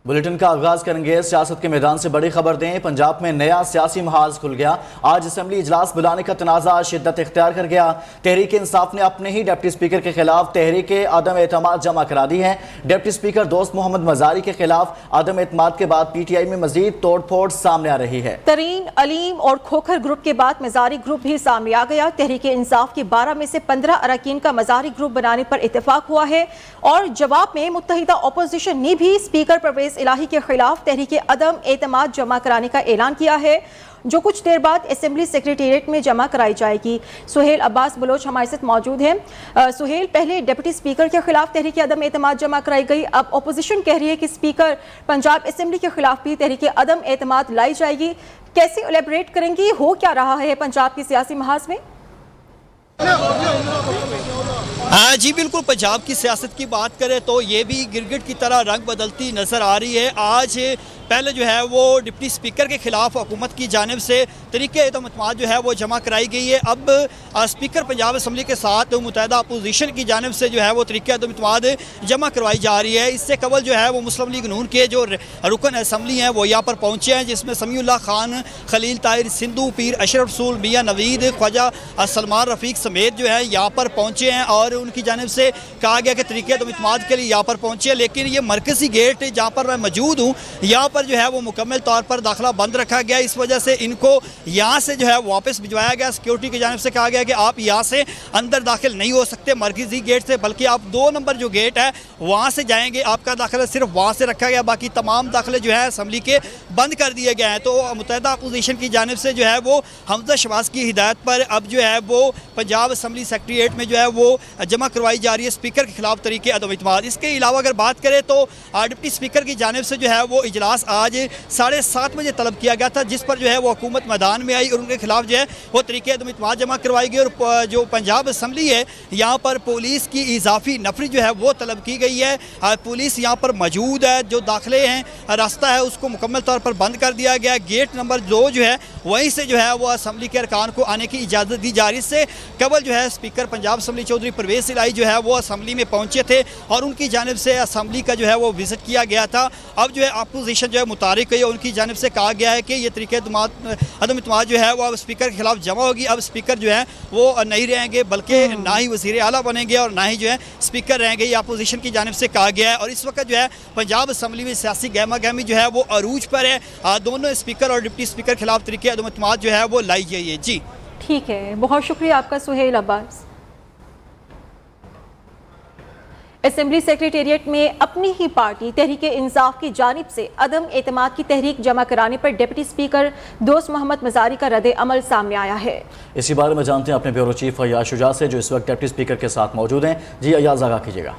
Bulletin کا آغاز کریں گے سیاست کے میدان سے بڑی خبر دیں۔ پنجاب میں نیا سیاسی محاذ کھل گیا۔ آج اسمبلی اجلاس بلانے کا تنازع شدت اختیار کر گیا۔ تحریک انصاف نے اپنے ہی ڈپٹی سپیکر کے خلاف تحریک عدم اعتماد جمع کرا دی ہے۔ ڈپٹی سپیکر دوست محمد مزاری کے خلاف عدم اعتماد کے بعد پی ٹی آئی میں مزید توڑ پھوڑ سامنے آ رہی ہے۔ ترین، علیم اور کھوکھر گروپ کے بعد مزاری گروپ بھی سامنے آ گیا۔ تحریک انصاف کی 12 میں سے 15 اراکین کا مزاری گروپ بنانے پر اتفاق ہوا ہے، اور جواب میں متحدہ اپوزیشن نے بھی اسپیکر پرویز الہی کے خلاف تحریک عدم اعتماد جمع کرانے کا اعلان کیا ہے، جو کچھ دیر بعد اسمبلی سیکریٹریٹ میں جمع کرائی جائے گی۔ سہیل عباس بلوچ ہمارے ساتھ موجود ہیں۔ سہیل، پہلے ڈپٹی سپیکر کے خلاف تحریک عدم اعتماد جمع کرائی گئی، اب اپوزیشن کہہ رہی ہے کہ سپیکر پنجاب اسمبلی کے خلاف بھی تحریک عدم اعتماد لائی جائے گی۔ کیسے الیبریٹ کریں گی، ہو کیا رہا ہے پنجاب کی سیاسی محاذ میں؟ جی بالکل، پنجاب کی سیاست کی بات کریں تو یہ بھی گرگٹ کی طرح رنگ بدلتی نظر آ رہی ہے۔ آج پہلے جو ہے وہ ڈپٹی سپیکر کے خلاف حکومت کی جانب سے تحریک عدم اعتماد جو ہے وہ جمع کرائی گئی ہے۔ اب سپیکر پنجاب اسمبلی کے ساتھ متحدہ اپوزیشن کی جانب سے جو ہے وہ تحریک عدم اعتماد جمع کروائی جا رہی ہے۔ اس سے قبل جو ہے وہ مسلم لیگ نون کے جو رکن اسمبلی ہیں وہ یہاں پر پہنچے ہیں، جس میں سمیع اللہ خان، خلیل طاہر سندھو، پیر اشرف رسول، میاں نوید، خواجہ سلمان رفیق سمیت جو ہے یہاں پر پہنچے ہیں، اور ان کی جانب سے کہا گیا کہ تحریک عدم اعتماد کے لیے یہاں پر پہنچے۔ لیکن یہ مرکزی گیٹ جہاں پر میں موجود ہوں، یہاں پر جو ہے وہ مکمل طور پر داخلہ بند رکھا گیا۔ اس وجہ سے ان کو یہاں سے جو ہے واپس بھجوایا گیا۔ سیکیورٹی کی جانب سے کہا گیا کہ آپ یہاں سے اندر داخل نہیں ہو سکتے مرکزی گیٹ سے، بلکہ آپ 2 نمبر جو گیٹ ہے وہاں سے جائیں گے۔ آپ کا داخلہ صرف وہاں سے رکھا گیا، باقی تمام داخلے جو ہے اسمبلی کے بند کر دیے گئے ہیں۔ تو متحدہ اپوزیشن کی جانب سے جو ہے وہ حمزہ شہباز کی ہدایت پر اب جو ہے وہ پنجاب اسمبلی سیکریٹریٹ میں جو ہے وہ جمع کروائی جا رہی ہے اسپیکر کے خلاف تحریک عدم اعتماد۔ اس کے علاوہ اگر بات کریں تو ڈپٹی اسپیکر کی جانب سے جو ہے وہ اجلاس آج 7:30 بجے طلب کیا گیا تھا، جس پر جو ہے وہ حکومت میدان میں آئی اور ان کے خلاف جو ہے وہ تحریک عدم اعتماد جمع کروائی گئی۔ اور جو پنجاب اسمبلی ہے یہاں پر پولیس کی اضافی نفری جو ہے وہ طلب کی گئی ہے۔ پولیس یہاں پر موجود ہے، جو داخلے ہیں راستہ ہے اس کو مکمل طور پر بند کر دیا گیا۔ گیٹ نمبر 2 جو ہے وہیں سے جو ہے وہ اسمبلی کے ارکان کو آنے کی اجازت دی جا رہی ہے۔ اس سے قبل جو ہے اسپیکر پنجاب اسمبلی چودھری پرویز الہی جو ہے وہ اسمبلی میں پہنچے تھے اور ان کی جانب سے اسمبلی کا جو ہے وہ وزٹ کیا گیا تھا۔ اب جو ہے اپوزیشن جو ہے متحرک ہے، ان کی جانب سے کہا گیا ہے کہ یہ تحریک عدم اعتماد جو ہے وہ اب اسپیکر کے خلاف جمع ہوگی۔ اب اسپیکر جو ہے وہ نہیں رہیں گے، بلکہ نہ ہی وزیر اعلیٰ بنیں گے اور نہ ہی جو ہے اسپیکر رہیں گے، یہ اپوزیشن کی جانب سے کہا گیا ہے۔ اور اس وقت جو ہے پنجاب اسمبلی میں سیاسی گہما گہمی جو ہے وہ عروج پر ہے۔ دونوں اسپیکر اور ڈپٹی اسپیکر کے خلاف تحریک عدم اعتماد جو ہے وہ لائی گئی ہے۔ جی ٹھیک ہے، بہت شکریہ آپ کا سہیل عباس۔ اسمبلی سیکریٹریٹ میں اپنی ہی پارٹی تحریک انصاف کی جانب سے عدم اعتماد کی تحریک جمع کرانے پر ڈپٹی سپیکر دوست محمد مزاری کا رد عمل سامنے آیا ہے۔ اسی بارے میں جانتے ہیں اپنے بیورو چیف ایاز شجاع سے، جو اس وقت ڈپٹی سپیکر کے ساتھ موجود ہیں۔ جی ایاز، آگاہ کیجیے گا۔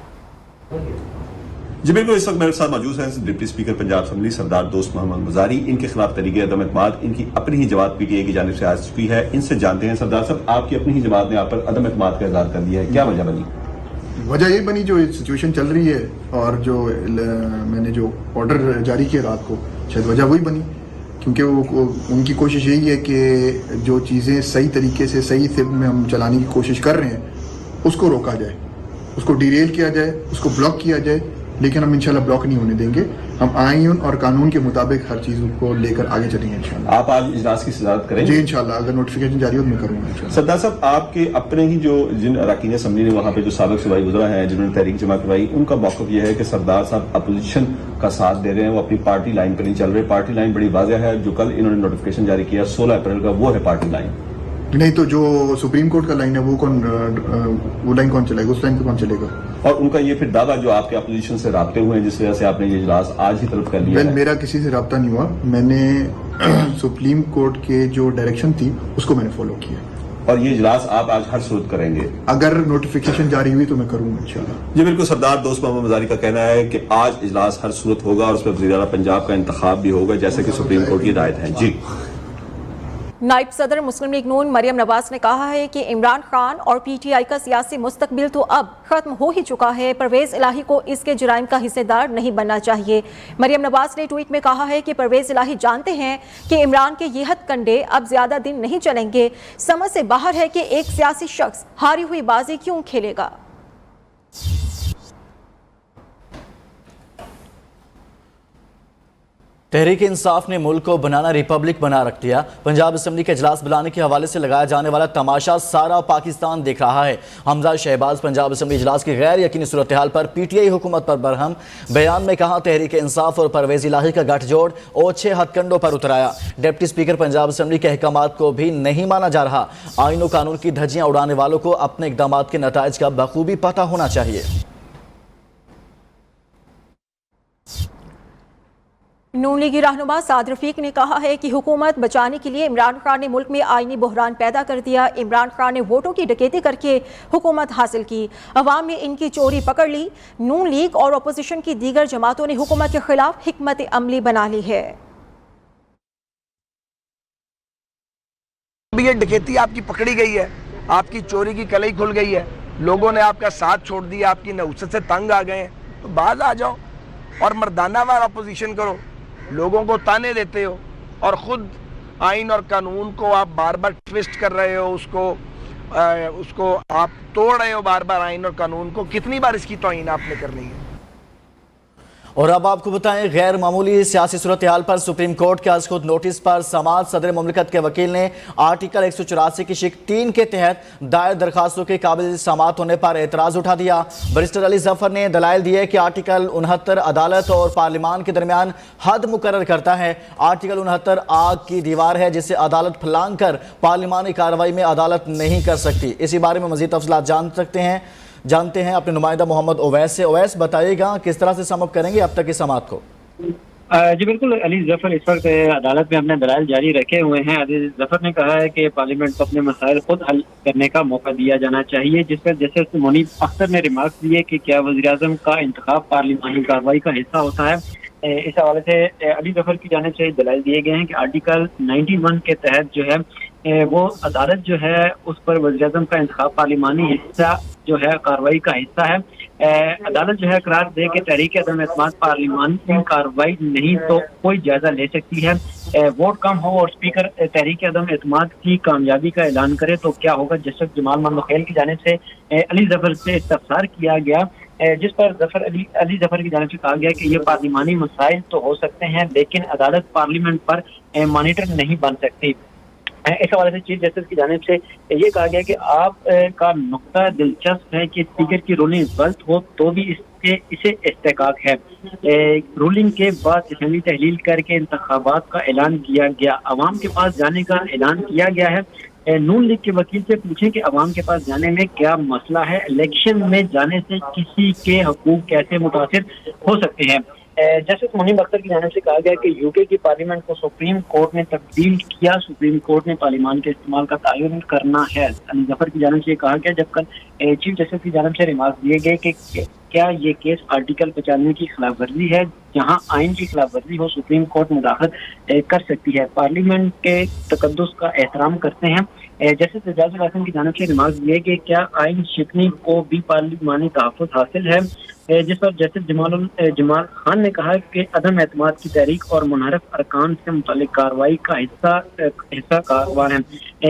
جی بالکل، اس وقت میرے ساتھ موجود ہیں ڈپٹی اسپیکر پنجاب اسمبلی سردار دوست محمد مزاری۔ ان کے خلاف تحریک عدم اعتماد ان کی اپنی ہی جماعت پی ٹی آئی کی جانب سے آ چکی ہے۔ ان سے جانتے ہیں سردار صاحب، آپ کی اپنی ہی جماعت نے آپ پر عدم اعتماد کا اظہار کر دیا ہے، کیا وجہ بنی؟ وجہ یہ بنی جو سچویشن چل رہی ہے اور جو میں نے جو آرڈر جاری کیا رات کو، شاید وجہ وہی بنی، کیونکہ وہ ان کی کوشش یہی ہے کہ جو چیزیں صحیح طریقے سے صحیح سمت میں ہم چلانے کی کوشش کر رہے ہیں اس کو روکا جائے، اس کو ڈیریل کیا جائے، اس کو بلاک کیا جائے، لیکن ہم انشاءاللہ بلاک نہیں ہونے دیں گے۔ ہم آئین اور قانون کے مطابق ہر چیز کو لے کر آگے چلیں گے انشاءاللہ۔ آپ آج اجلاس کی صدارت کریں گے؟ جی انشاءاللہ، اگر نوٹیفیکیشن جاری ہو تو میں کروں گا انشاءاللہ۔ سردار صاحب، آپ کے اپنے ہی جو جن اراکین اسمبلی نے وہاں پہ جو سابق صوبائی وزراء ہیں جنہوں نے تحریک جمع کروائی، ان کا موقف یہ ہے کہ سردار صاحب اپوزیشن کا ساتھ دے رہے ہیں، وہ اپنی پارٹی لائن پہ نہیں چل رہے۔ پارٹی لائن بڑی واضح ہے، جو کل انہوں نے نوٹیفیکیشن جاری کیا 16 اپریل کا، وہ ہے پارٹی لائن۔ نہیں تو جو سپریم کورٹ کا لائن ہے وہ لائن کون چلائے گا؟ اس لائن پہ کون چلے گا؟ اور ان کا یہ پھر دعویٰ جو آپ کے اپوزیشن سے رابطے ہوئے ہیں جس وجہ سے آپ نے یہ اجلاس آج ہی طلب کر لیا ہے۔ میرا کسی سے رابطہ نہیں ہوا، میں نے سپریم کورٹ کے جو ڈائریکشن تھی اس کو میں نے فالو کیا، اور یہ اجلاس آپ آج ہر صورت کریں گے؟ اگر نوٹیفیکیشن جاری ہوئی تو میں کروں گا انشاءاللہ۔ جی بالکل، سردار دوست محمد مزاری کا کہنا ہے کہ آج اجلاس ہر صورت ہوگا اور اس میں وزیر اعلیٰ پنجاب کا انتخاب بھی ہوگا جیسے کہ سپریم کورٹ کی ہدایت ہے۔ جی نائب صدر مسلم لیگ نون مریم نواز نے کہا ہے کہ عمران خان اور پی ٹی آئی کا سیاسی مستقبل تو اب ختم ہو ہی چکا ہے، پرویز الہی کو اس کے جرائم کا حصے دار نہیں بننا چاہیے۔ مریم نواز نے ٹویٹ میں کہا ہے کہ پرویز الہی جانتے ہیں کہ عمران کے یہ ہتھ کنڈے اب زیادہ دن نہیں چلیں گے۔ سمجھ سے باہر ہے کہ ایک سیاسی شخص ہاری ہوئی بازی کیوں کھیلے گا۔ तहरीक इंसाफ ने मुल्क को बनाना रिपब्लिक बना रख दिया। पंजाब असम्बली के इजलास बुलाने के हवाले से लगाया जाने वाला तमाशा सारा पाकिस्तान देख रहा है। हमजा शहबाज पंजाब असम्बली इजलास की गैर यकीनी सूरत हाल पर PTI हुकूमत पर बरहम। बयान में कहा तहरीक इंसाफ और परवेज़ इलाही का गठजोड़ ओछे हथकंडों पर उतराया। डिप्टी स्पीकर पंजाब असम्बली के अहकामात को भी नहीं माना जा रहा। आइन और कानून की धज्जियां उड़ाने वालों को अपने इक़दामात के नताइज का बखूबी पता होना चाहिए। नून लीगी रहनुमा साद रफीक ने कहा है कि हुकूमत बचाने के लिए इमरान खान ने मुल्क में आईनी बहरान पैदा कर दिया। इमरान खान ने वोटों की डकैती करके हुकूमत हासिल की, अवाम ने इनकी चोरी पकड़ ली। नून लीग और अपोजिशन की दीगर जमातों ने हुकूमत के खिलाफ हिकमत अमली बना ली है। ये डकैती आपकी पकड़ी गई है, आपकी चोरी की कलई खुल गई है, लोगों ने आपका साथ छोड़ दिया, आपकी नहुसत से तंग आ गए हैं, तो बाज आ जाओ और मर्दाना वार अपोजिशन करो। लोगों को ताने देते हो और ख़ुद आइन और कानून को आप बार बार ट्विस्ट कर रहे हो, उसको आप तोड़ रहे हो बार बार आइन और कानून को। कितनी बार इसकी तौहीन आपने करनी है। और अब आपको बताएं, गैर मामूली सियासी सूरत हाल पर सुप्रीम कोर्ट के आज खुद नोटिस पर समाज सदर मुमलिकत के वकील ने आर्टिकल 184 की शिक 3 के तहत दायर दरखास्तों के काबिल समाअत होने पर एतराज़ उठा दिया। बैरिस्टर अली जफर ने दलाइल दिए कि आर्टिकल 69 अदालत और पार्लिमान के दरमियान हद मुकर्रर करता है। आर्टिकल 69 आग की दीवार है जिसे अदालत फलांग कर पार्लिमानी कार्रवाई में अदालत नहीं कर सकती। इसी बारे में मज़ीद तफसीलात जानते हैं अपने नुमाइंदा मोहम्मद ओवैस से। ओवैस, बताइएगा किस तरह से सम अप करेंगे अब तक की समाअत को? जी बिल्कुल, अली जफर इस वक्त अदालत में अपने दलाइल जारी रखे हुए हैं। अली जफर ने कहा है कि पार्लियामेंट को अपने मसाइल खुद हल करने का मौका दिया जाना चाहिए, जिस पर जस्टिस मुनीब अख्तर ने रिमार्क दिए कि क्या वज़ीर-ए-आज़म का इंतखाब पार्लिमानी कार्रवाई का हिस्सा होता है। इस हवाले से अली जफर की जानिब से दलाइल दिए गए हैं कि आर्टिकल 91 के तहत जो है वो अदालत जो है उस पर वज़ीर-ए-आज़म का इंतखाब पार्लिमानी हिस्सा जो है कार्रवाई का हिस्सा है। अदालत जो है करार दे के तहरीक अदम एतमाद पार्लिमानी कार्रवाई नहीं तो कोई जायजा ले सकती है। वोट कम हो और स्पीकर तहरीक अदम एतमाद की कामयाबी का ऐलान करे तो क्या होगा। जस्टिस जमाल मंदखेल की जानिब से अली जफर से इस्तफसार किया गया, जिस पर अली जफर की जानिब से कहा गया कि ये पार्लिमानी मसाइल तो हो सकते हैं लेकिन अदालत पार्लियामेंट पर मॉनिटर नहीं बन सकती। इस हवाले से चीफ जस्टिस की जानिब से ये कहा गया कि आप का नुक्ता दिलचस्प है कि स्पीकर की रूलिंग गलत हो तो भी इसे इस्तेकाक है। रूलिंग के बाद असेंबली तहलील करके इंतखाबात का ऐलान किया गया, अवाम के पास जाने का ऐलान किया गया है। नून लीग के वकील से पूछें कि अवाम के पास जाने में क्या मसला है, इलेक्शन में जाने से किसी के हकूक कैसे मुतासिर हो सकते हैं। जस्टिस मुनीब अख्तर की जानिब से कहा गया कि यूके की पार्लियामेंट को सुप्रीम कोर्ट ने तब्दील किया, सुप्रीम कोर्ट ने पार्लियामान के इस्तेमाल का तयन करना है। अली जफर की जानिब से कहा गया, जब कल चीफ जस्टिस की जानिब से रिमार्क दिए गए कि क्या ये केस आर्टिकल 95 की खिलाफ वर्जी है, जहां आइन की खिलाफ वर्जी हो सुप्रीम कोर्ट मुदाखलत कर सकती है। पार्लियामेंट के तकद्दुस का एहतराम करते हैं। जस्टिस एजाजुल हसन की जानिब से रिमार्क दिए कि क्या आइन शिकनी को भी पार्लिमानी तहफ़्फ़ुज़ हासिल है, जिस पर जस्टिस जमाल खान ने कहा कि अदम एतमाद की तहरीक और मुनहरफ अरकान से मुतालिक कार्रवाई का हिस्सा कारवार है।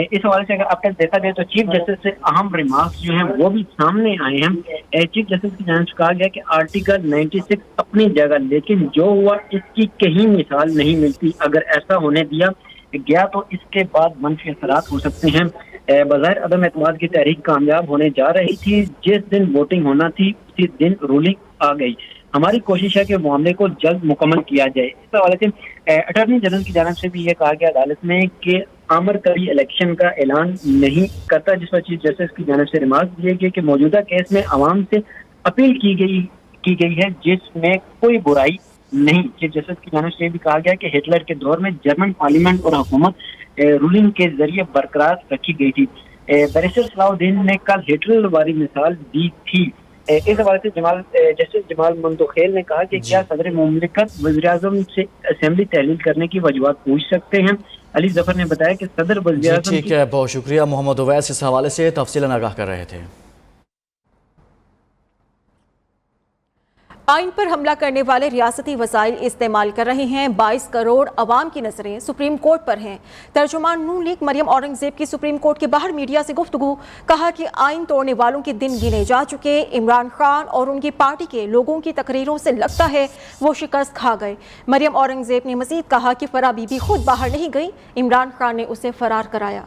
इस हवाले से अगर आप देखा जाए तो चीफ जस्टिस से अहम रिमार्क्स जो हैं वो भी सामने आए हैं। चीफ जस्टिस की जानिब से कहा गया कि आर्टिकल 96 अपनी जगह, लेकिन जो हुआ इसकी कहीं मिसाल नहीं मिलती। अगर ऐसा होने दिया गया तो इसके बाद मनफी असरात हो सकते हैं। बज़ाहिर अदम एतमाद की तहरीक कामयाब होने जा रही थी, जिस दिन वोटिंग होना थी उसी दिन रूलिंग आ गई। हमारी कोशिश है कि मामले को जल्द मुकम्मल किया जाए। इस हवाले से अटॉर्नी जनरल की जानिब से भी ये कहा गया अदालत में कि आमर कभी इलेक्शन का ऐलान नहीं करता, जिस पर चीफ जस्टिस की जानिब से रिमार्क दिए गए कि मौजूदा केस में अवाम से अपील की गई है जिसमें कोई बुराई नहीं। चीफ जस्टिस की जानिब से भी कहा गया कि हिटलर के दौर में जर्मन पार्लियामेंट और हुकूमत रूलिंग के जरिए बरकरार रखी गई थी। बैरिस्टर सलाउद्दीन ने कल हिटलर वाली मिसाल दी थी। इस हवाले से जस्टिस जमाल मंदखेल ने कहा कि क्या सदर मुमलिकत वज़ीर-ए-आज़म से असेंबली तहलील करने की वजूहात पूछ सकते हैं। अली जफर ने बताया कि सदर वज़ीर-ए-आज़म ठीक है, बहुत शुक्रिया मोहम्मद ओवैस इस हवाले से तफसीलन आगाह कर रहे थे। آئین پر حملہ کرنے والے ریاستی وسائل استعمال کر رہے ہیں، 22 کروڑ عوام کی نظریں سپریم کورٹ پر ہیں۔ ترجمان نون لیگ مریم اورنگزیب کی سپریم کورٹ کے باہر میڈیا سے گفتگو، کہا کہ آئین توڑنے والوں کے دن گنے جا چکے، عمران خان اور ان کی پارٹی کے لوگوں کی تقریروں سے لگتا ہے وہ شکست کھا گئے۔ مریم اورنگزیب نے مزید کہا کہ فرح بی بی خود باہر نہیں گئی، عمران خان نے اسے فرار کرایا۔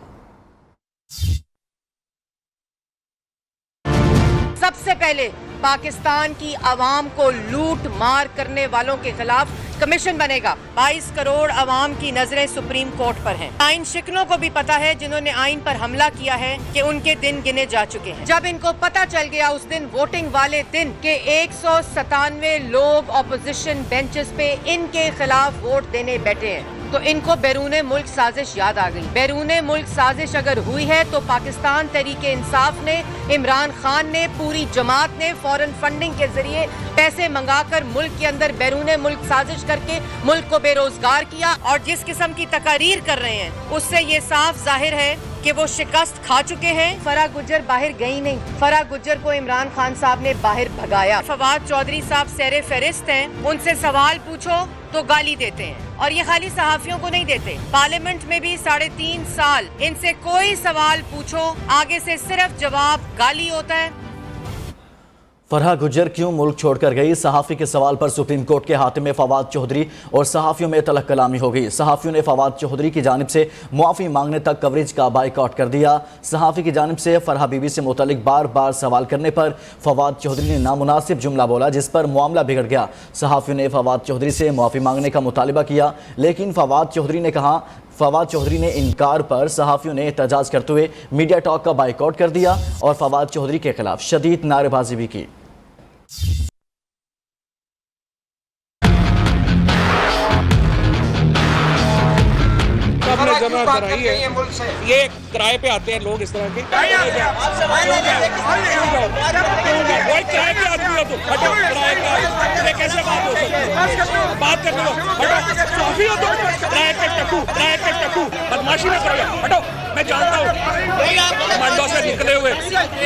سب سے پہلے پاکستان کی عوام کو لوٹ مار کرنے والوں کے خلاف کمیشن بنے گا۔ 22 کروڑ عوام کی نظریں سپریم کورٹ پر ہیں۔ آئین شکنوں کو بھی پتا ہے جنہوں نے آئین پر حملہ کیا ہے کہ ان کے دن گنے جا چکے ہیں۔ جب ان کو پتا چل گیا اس دن ووٹنگ والے دن کہ 197 لوگ اپوزیشن بینچز پہ ان کے خلاف ووٹ دینے بیٹھے ہیں، تو ان کو بیرون ملک سازش یاد آ گئی۔ بیرون ملک سازش اگر ہوئی ہے تو پاکستان تحریک انصاف نے، عمران خان نے، پوری جماعت نے فورن فنڈنگ کے ذریعے پیسے منگا کر ملک کے اندر بیرون ملک سازش کر کے ملک کو بے روزگار کیا، اور جس قسم کی تقاریر کر رہے ہیں اس سے یہ صاف ظاہر ہے کہ وہ شکست کھا چکے ہیں۔ فرح گجر باہر گئی نہیں، فرح گجر کو عمران خان صاحب نے باہر بھگایا۔ فواد چودھری صاحب سیر فہرست ہیں، ان سے سوال پوچھو تو گالی دیتے ہیں، اور یہ خالی صحافیوں کو نہیں دیتے، پارلیمنٹ میں بھی 3.5 سال ان سے کوئی سوال پوچھو آگے سے صرف جواب گالی ہوتا ہے۔ فرح گجر کیوں ملک چھوڑ کر گئی؟ صحافی کے سوال پر سپریم کورٹ کے حاتم میں فواد چودھری اور صحافیوں میں تلخ کلامی ہو گئی۔ صحافیوں نے فواد چودھری کی جانب سے معافی مانگنے تک کوریج کا بائیکاٹ کر دیا۔ صحافی کی جانب سے فرح بی بی سے متعلق بار بار سوال کرنے پر فواد چودھری نے نامناسب جملہ بولا، جس پر معاملہ بگڑ گیا۔ صحافیوں نے فواد چودھری سے معافی مانگنے کا مطالبہ کیا، لیکن فواد چودھری نے انکار پر صحافیوں نے احتجاج کرتے ہوئے میڈیا ٹاک کا بائیکاٹ کر دیا اور فواد چودھری کے خلاف شدید نعرے بازی بھی کی۔ جمع کرائی ہے، یہ کرائے پہ آتے ہیں لوگ اس طرح کے، کرائے پہ آدمی ہو تو ہٹو، کرائے پہ کیسے بات ہو سکتی ہے؟ بات کرنے دو، ہٹو، صحافی ہو تو کرائے پہ ٹکو بدماشی نہ کرو، ہٹو۔ میں جانتا ہوں منڈوں سے نکلے ہوئے،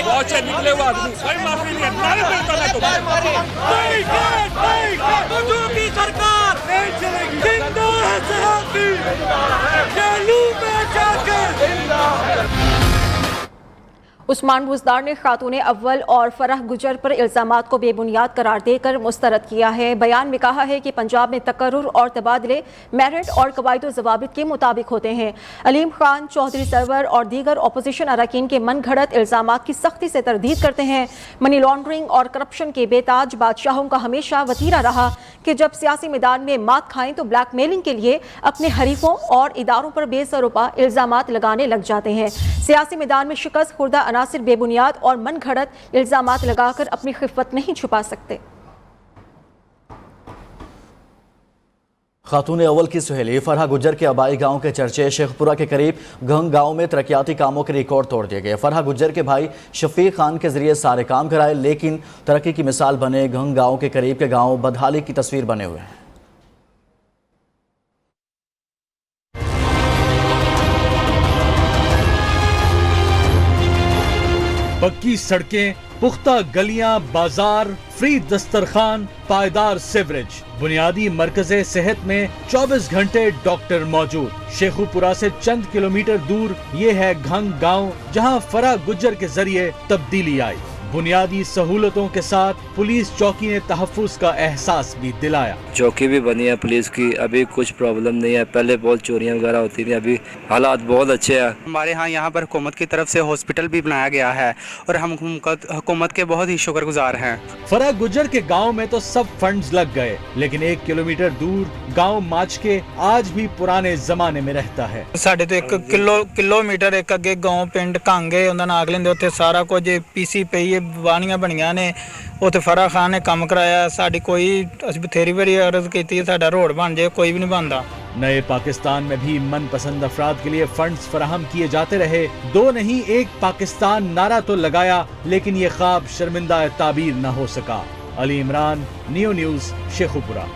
بہت سے نکلے ہوئے آدمی، کوئی معافی نہیں ہے، نعرے پہ اتنا کی سرکار زندہ ہے صحافی، عثمان بزدار نے خاتون اول اور فرح گجر پر الزامات کو بے بنیاد قرار دے کر مسترد کیا ہے۔ بیان میں کہا ہے کہ پنجاب میں تقرر اور تبادلے میرٹ اور قواعد و ضوابط کے مطابق ہوتے ہیں۔ علیم خان، چودھری سرور اور دیگر اپوزیشن اراکین کے من گھڑت الزامات کی سختی سے تردید کرتے ہیں۔ منی لانڈرنگ اور کرپشن کے بے تاج بادشاہوں کا ہمیشہ وتیرہ رہا کہ جب سیاسی میدان میں مات کھائیں تو بلیک میلنگ کے لیے اپنے حریفوں اور اداروں پر بے سروپا الزامات لگانے لگ جاتے ہیں۔ سیاسی میدان میں شکست خوردہ عناصر بے بنیاد اور من گھڑت الزامات لگا کر اپنی خفت نہیں چھپا سکتے۔ خاتون اول کی سہیلی فرح گجر کے آبائی گاؤں کے چرچے شیخ پورہ کے قریب گھنگ گاؤں میں ترقیاتی کاموں کے ریکارڈ توڑ دیے گئے۔ فرح گجر کے بھائی شفیق خان کے ذریعے سارے کام کرائے، لیکن ترقی کی مثال بنے گھنگ گاؤں کے قریب کے گاؤں بدحالی کی تصویر بنے ہوئے ہیں۔ پکی سڑکیں، پختہ گلیاں، بازار، فری دسترخوان، پائیدار سیوریج، بنیادی مرکز صحت میں 24 گھنٹے ڈاکٹر موجود۔ شیخو پورہ سے چند کلومیٹر دور یہ ہے گھنگ گاؤں، جہاں فرح گجر کے ذریعے تبدیلی آئی۔ بنیادی سہولتوں کے ساتھ پولیس چوکی نے تحفظ کا احساس بھی دلایا۔ چوکی بھی بنی ہے پولیس کی، ابھی کچھ پرابلم نہیں ہے، پہلے بہت چوریاں وغیرہ ہوتی تھیں، ابھی حالات بہت اچھے ہیں۔ ہمارے ہاں یہاں پر حکومت کی طرف سے ہاسپٹل بھی بنایا گیا ہے اور ہم حکومت کے بہت ہی شکر گزار ہیں۔ فرح گجر کے گاؤں میں تو سب فنڈز لگ گئے، لیکن 1 کلومیٹر دور گاؤں ماچ کے آج بھی پرانے زمانے میں رہتا ہے۔ ساڈے تو 1 کلومیٹر ایک اگے گاؤں پنڈ کانگے انہاں نال اگلے دے اوتھے سارا کچھ PC پئی وانیاں بنیاں نے، اوتھے فرح خان نے کام کرایا، ساڈی کوئی بتھیری بڑی عرض کیتی ساڈا روڈ بن جائے، کوئی بھی نہیں بندا۔ نئے پاکستان میں بھی من پسند افراد کے لیے فنڈز فراہم کیے جاتے رہے، 2 نہیں 1 پاکستان نعرہ تو لگایا، لیکن یہ خواب شرمندہ تعبیر نہ ہو سکا۔ Ali Imran, new news, Shekau پورہ۔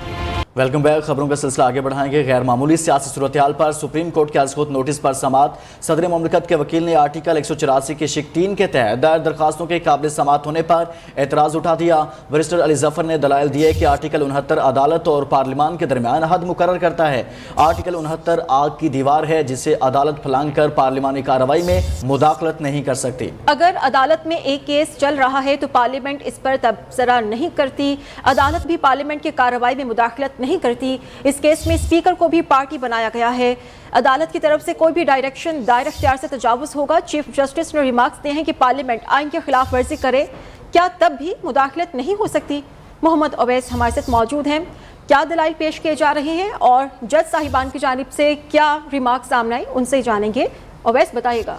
Welcome back. खबरों का सिलसिला आगे बढ़ाएंगे। गैर मामूली सियासी सूरत हाल पर सुप्रीम कोर्ट के अज़खुद नोटिस पर समात। सदर मुमलिकत के वकील ने आर्टिकल 184 की शिक 3 के तहत दायर दरखास्तों के काबिल समात होने पर एतराज़ उठा दिया। बैरिस्टर अली जफर ने दलाइल दिए कि आर्टिकल 69 अदालत और पार्लिमान के दरमियान हद मुकर्रर करता है। आर्टिकल 69 आग की दीवार है जिसे अदालत फलांग कर पार्लिमानी कार्रवाई में मुदाखलत नहीं कर सकती। अगर अदालत में एक केस चल रहा है तो पार्लियामेंट इस पर तबसरा नहीं करती। अदालत भी पार्लियामेंट की कार्रवाई में मुदाखलत नहीं करती। इस केस में स्पीकर को भी पार्टी बनाया गया है। अदालत की तरफ से कोई भी डायरेक्शन दायर इख्तियार से तजावुज होगा। चीफ जस्टिस ने रिमार्क्स दिए हैं कि पार्लियामेंट आइन की खिलाफ वर्जी करे, क्या तब भी मुदाखलत नहीं हो सकती? मोहम्मद अवैस हमारे साथ मौजूद हैं। क्या दलाइल पेश किए जा रहे हैं और जज साहिबान की जानिब से क्या रिमार्क सामने आई, उनसे जानेंगे। अवैस बताइएगा।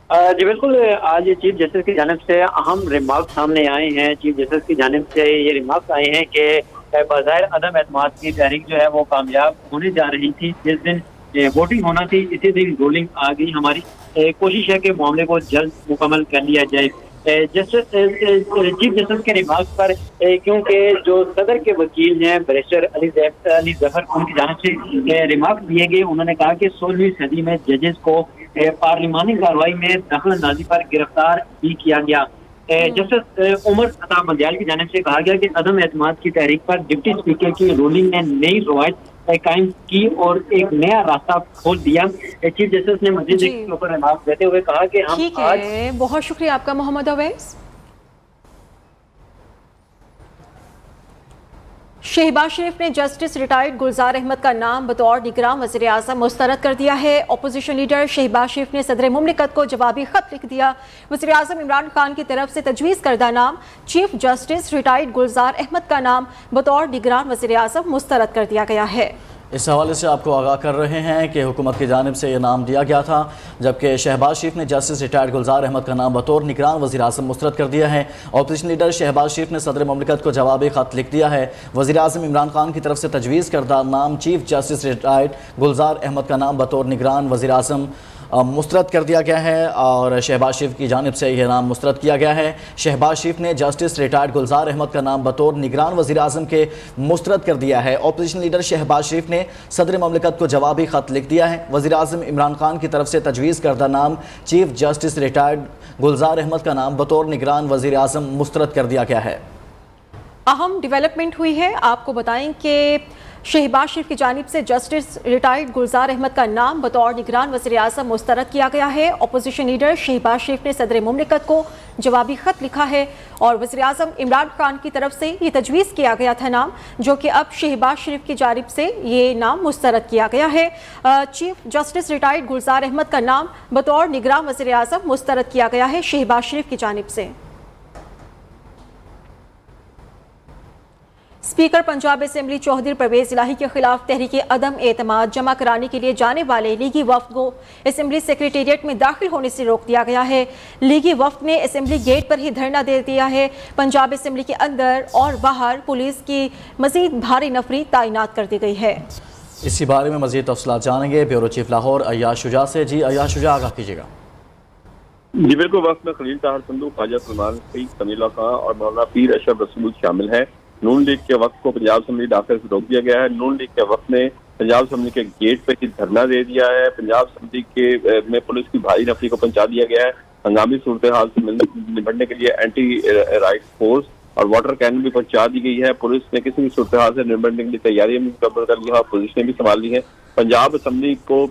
जी बिल्कुल, आज चीफ जस्टिस की जानिब से अहम रिमार्क सामने आए हैं। चीफ जस्टिस की जानिब से ये रिमार्क आए हैं कि बज़ाहिर अदम एतमाद की तहरीक जो है वो कामयाब होने जा रही थी। जिस दिन वोटिंग होना थी इसी दिन रूलिंग आ गई। हमारी कोशिश है कि मामले को जल्द मुकम्मल कर लिया जाए। चीफ जस्टिस के रिमार्क पर क्योंकि जो सदर के वकील हैं बैरिस्टर अली जफर, उनकी जानिब से रिमार्क दिए गए। उन्होंने कहा कि 16वीं सदी में जजेस को पार्लिमानी कार्रवाई में दखल अंदाजी पर गिरफ्तार भी किया गया। जस्टिस उमर अता बंदियाल की जानिब से कहा गया कि अदम एतमाद की तहरीक पर डिप्टी स्पीकर की रूलिंग ने नई रवायत कायम की और एक नया रास्ता खोल दिया। चीफ जस्टिस ने मजीद इसके ऊपर रिमार्क देते हुए कहा कि हम आज बहुत शुक्रिया आपका मोहम्मद अवैस। शहबाज शरीफ ने जस्टिस रिटायर्ड गुलजार अहमद का नाम बतौर निगरान वज़ीर आज़म मुस्तरद कर दिया है। अपोजिशन लीडर शहबाज शरीफ ने सदर मुमलिकत को जवाबी खत लिख दिया। वज़ीर आज़म इमरान खान की तरफ से तजवीज़ करदा नाम चीफ जस्टिस रिटायर्ड गुलजार अहमद का नाम बतौर निगरान वज़ीर आज़म मुस्तरद कर दिया गया है। इस हवाले से आपको आगाह कर रहे हैं कि हुकूमत की जानिब से ये नाम दिया गया था, जबकि शहबाज शरीफ ने जस्टिस रिटायर्ड गुलजार अहमद का नाम बतौर निगरान वज़ीर आज़म मुस्तरद कर दिया है। अपोजिशन लीडर शहबाज शरीफ ने सदर मुमलिकत को जवाबी ख़त लिख दिया है। वज़ीर आज़म इमरान खान की तरफ से तजवीज़ करदा नाम चीफ जस्टिस रिटायर्ड गुलजार अहमद का नाम बतौर निगरान वज़ीर आज़म मुस्तरद कर दिया गया है और शहबाज शरीफ की जानिब से यह नाम मुस्तरद किया गया है। शहबाज शरीफ ने जस्टिस रिटायर्ड गुलजार अहमद का नाम बतौर निगरान वज़ीर आज़म के मुस्तरद कर दिया है। अपोजिशन लीडर शहबाज शरीफ ने सदर मुमलिकत को जवाबी ख़त लिख दिया है। वज़ीर आज़म इमरान खान की तरफ से तजवीज़ करदा नाम चीफ जस्टिस रिटायर्ड गुलजार अहमद का नाम बतौर निगरान वज़ीर आज़म मुस्तरद कर दिया गया है। अहम डेवलपमेंट हुई है, आपको बताएं कि शहबाज शरीफ की जानिब से जस्टिस रिटायर्ड गुलजार अहमद का नाम बतौर निगरान वज़ीर आज़म मुस्तरद किया गया है। अपोजिशन लीडर शहबाज शरीफ ने सदर मुमलिकत को जवाबी ख़त लिखा है और वज़ीर आज़म इमरान खान की तरफ से ये तजवीज़ किया गया था नाम, जो कि अब शहबाज शरीफ की जानिब से ये नाम मुस्तरद किया गया है। चीफ जस्टिस रिटायर्ड गुलजार अहमद का नाम बतौर निगरान वज़ीर आज़म मुस्तरद किया गया है शहबाज शरीफ की जानिब से। स्पीकर पंजाब असेंबली चौधरी परवेज इलाही के खिलाफ तहरीके अदम एतमाद जमा कराने के लिए जाने वाले लीगी वफ्द को असेंबली सेक्रेटेरिएट में दाखिल होने से रोक दिया गया है। लीगी वफ्द ने असेंबली गेट पर ही धरना दे दिया है। पंजाब असेंबली के अंदर और बाहर पुलिस की मजीद भारी नफरी तैनात कर दी गई है। इसी बारे में मजीद तफसीलात जानेंगे ब्यूरो चीफ लाहौर अय्याज शुजा से। जी अय्याज शुजा, आगाह कीजिएगा। जी बिल्कुल, वक्त में खलील ताहर संधू, ख्वाजा सलमान समीला खां और मौलाना पीर अशरफ रसूल शामिल हैं। नून लीग के वक्त को पंजाब असेंबली दाखिल से रोक दिया गया है। नून लीग के वक्त ने पंजाब असेंबली के गेट पे ही धरना दे दिया है। पंजाब असेंबली के में पुलिस की भारी नफरी को पहुंचा दिया गया है। हंगामी सूरत हाल से निपटने के लिए एंटी राइट फोर्स और वाटर कैनन भी पहुंचा दी गई है। पुलिस ने किसी भी सूरत हाल से निपटने के लिए तैयारियां भी मुकम्मल कर ली है और पोजीशनें भी संभाल ली है। पंजाब असेंबली को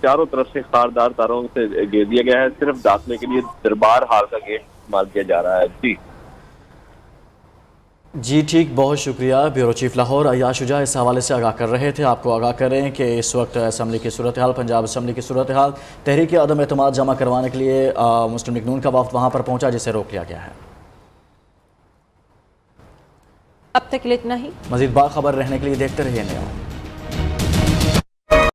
चारों तरफ से खारदार तारों से घेर दिया गया है। सिर्फ दाखिले के लिए दरबार हाल का गेट इस्तेमाल किया जा रहा है। जी ठीक, बहुत शुक्रिया। ब्यूरो चीफ लाहौर अय्याज शुजा इस हवाले से आगाह कर रहे थे। आपको आगाह करें कि इस वक्त असम्बली की सूरत हाल, पंजाब असम्बली की सूरत हाल, तहरीक अदम एतमाद जमा करवाने के लिए मुस्लिम लीग नून का वफ्द वहाँ पर पहुँचा, जिसे रोक लिया गया है। अब तक के लिए इतना ही। मज़ीद बाखबर रहने के लिए देखते रहिए नया।